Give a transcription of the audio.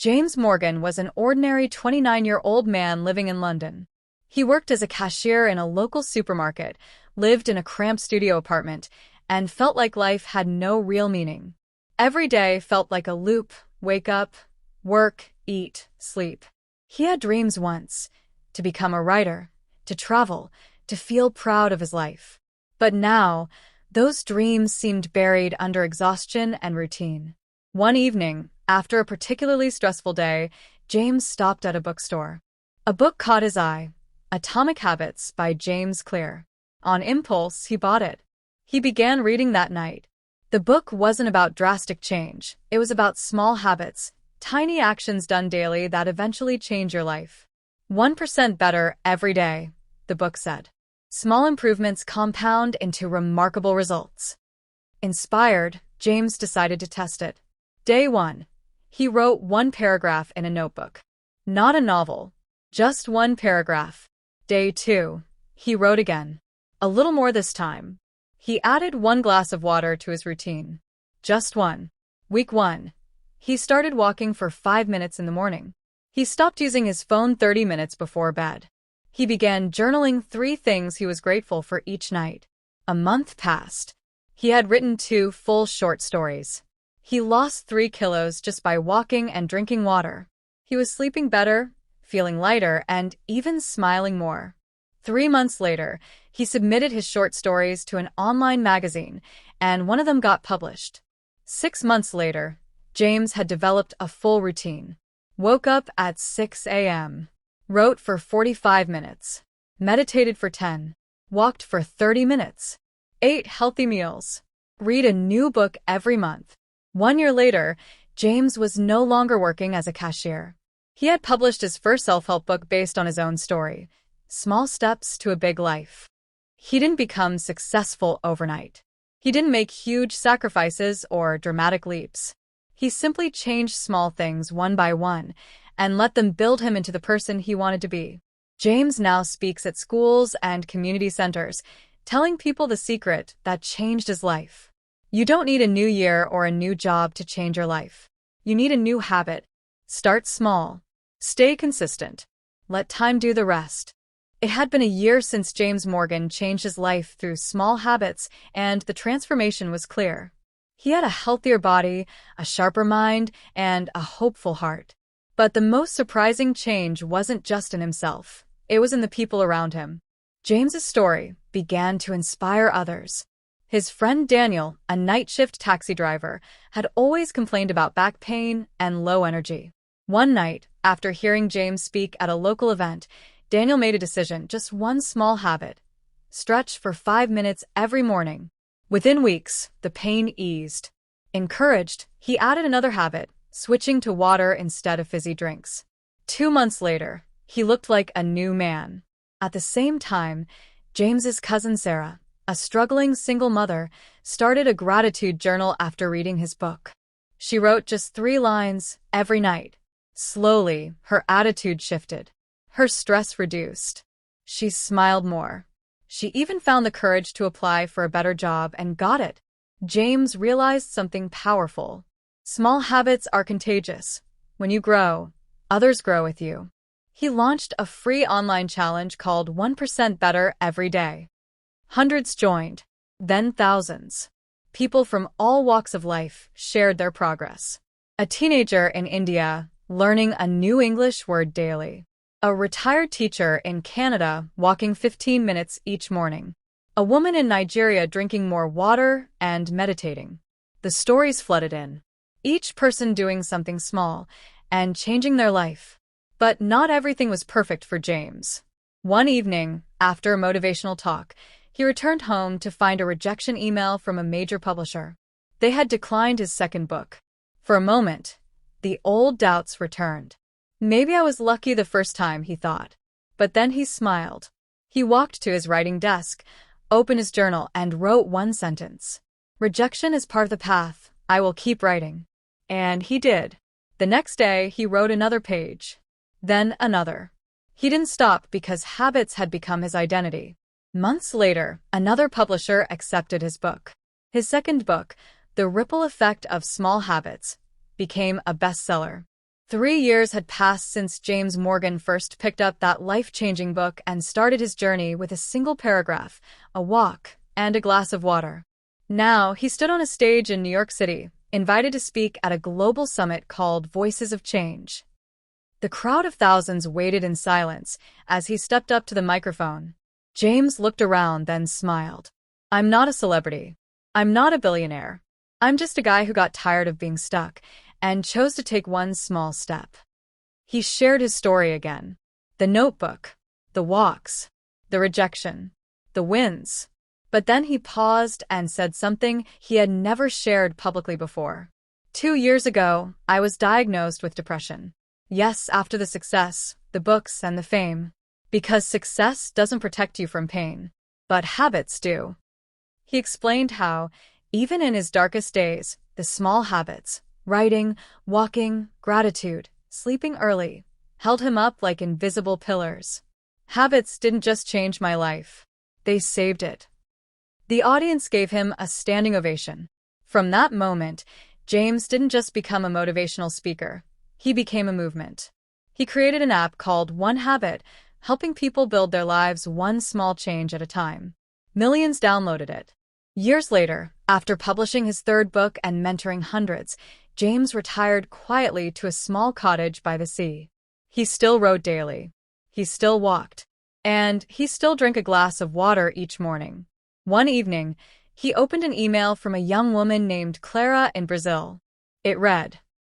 James Morgan was an ordinary 29-year-old man living in London. He worked as a cashier in a local supermarket, lived in a cramped studio apartment, and felt like life had no real meaning. Every day felt like a loop: wake up, work, eat, sleep. He had dreams once: to become a writer, to travel, to feel proud of his life. But now, those dreams seemed buried under exhaustion and routine. One evening, after a particularly stressful day, James stopped at a bookstore. A book caught his eye: Atomic Habits by James Clear. On impulse, he bought it. He began reading that night. The book wasn't about drastic change. It was about small habits, tiny actions done daily that eventually change your life. 1% better every day, the book said. Small improvements compound into remarkable results. Inspired, James decided to test it. Day 1. He wrote one paragraph in a notebook. Not a novel, just one paragraph. Day 2. He wrote again. A little more this time. He added one glass of water to his routine. Just one. Week 1. He started walking for 5 minutes in the morning. He stopped using his phone 30 minutes before bed. He began journaling 3 things he was grateful for each night. A month passed. He had written 2 full short stories. He lost 3 kilos just by walking and drinking water. He was sleeping better, feeling lighter, and even smiling more. 3 months later, he submitted his short stories to an online magazine, and one of them got published. 6 months later, James had developed a full routine. Woke up at 6 a.m., wrote for 45 minutes, meditated for 10, walked for 30 minutes, ate healthy meals, read a new book every month. 1 year later, James was no longer working as a cashier. He had published his first self-help book based on his own story, Small Steps to a Big Life. He didn't become successful overnight. He didn't make huge sacrifices or dramatic leaps. He simply changed small things one by one and let them build him into the person he wanted to be. James now speaks at schools and community centers, telling people the secret that changed his life. You don't need a new year or a new job to change your life. You need a new habit. Start small. Stay consistent. Let time do the rest. It had been a year since James Morgan changed his life through small habits, and the transformation was clear. He had a healthier body, a sharper mind, and a hopeful heart. But the most surprising change wasn't just in himself. It was in the people around him. James's story began to inspire others. His friend Daniel, a night shift taxi driver, had always complained about back pain and low energy. One night, after hearing James speak at a local event, Daniel made a decision: just one small habit. Stretch for 5 minutes every morning. Within weeks, the pain eased. Encouraged, he added another habit: switching to water instead of fizzy drinks. 2 months later, he looked like a new man. At the same time, James's cousin Sarah, a struggling single mother, started a gratitude journal after reading his book. She wrote just 3 lines every night. Slowly, her attitude shifted. Her stress reduced. She smiled more. She even found the courage to apply for a better job and got it. James realized something powerful. Small habits are contagious. When you grow, others grow with you. He launched a free online challenge called 1% Better Every Day. Hundreds joined, then thousands. People from all walks of life shared their progress. A teenager in India learning a new English word daily. A retired teacher in Canada walking 15 minutes each morning. A woman in Nigeria drinking more water and meditating. The stories flooded in. Each person doing something small and changing their life. But not everything was perfect for James. One evening, after a motivational talk, he returned home to find a rejection email from a major publisher. They had declined his second book. For a moment, the old doubts returned. Maybe I was lucky the first time, he thought. But then he smiled. He walked to his writing desk, opened his journal, and wrote one sentence. Rejection is part of the path. I will keep writing. And he did. The next day, he wrote another page. Then another. He didn't stop because habits had become his identity. Months later, another publisher accepted his book. His second book, The Ripple Effect of Small Habits, became a bestseller. 3 years had passed since James Morgan first picked up that life-changing book and started his journey with a single paragraph, a walk, and a glass of water. Now, he stood on a stage in New York City, invited to speak at a global summit called Voices of Change. The crowd of thousands waited in silence as he stepped up to the microphone. James looked around, then smiled. "I'm not a celebrity. I'm not a billionaire. I'm just a guy who got tired of being stuck and chose to take one small step." He shared his story again. The notebook, the walks, the rejection, the wins. But then he paused and said something he had never shared publicly before. 2 years ago, I was diagnosed with depression. Yes, after the success, the books, and the fame. Because success doesn't protect you from pain. But habits do. He explained how, even in his darkest days, the small habits, writing, walking, gratitude, sleeping early, held him up like invisible pillars. Habits didn't just change my life. They saved it. The audience gave him a standing ovation. From that moment, James didn't just become a motivational speaker. He became a movement. He created an app called One Habit, helping people build their lives one small change at a time. Millions downloaded it. Years later, after publishing his third book and mentoring hundreds, James retired quietly to a small cottage by the sea. He still wrote daily. He still walked. And he still drank a glass of water each morning. One evening, he opened an email from a young woman named Clara in Brazil. It read,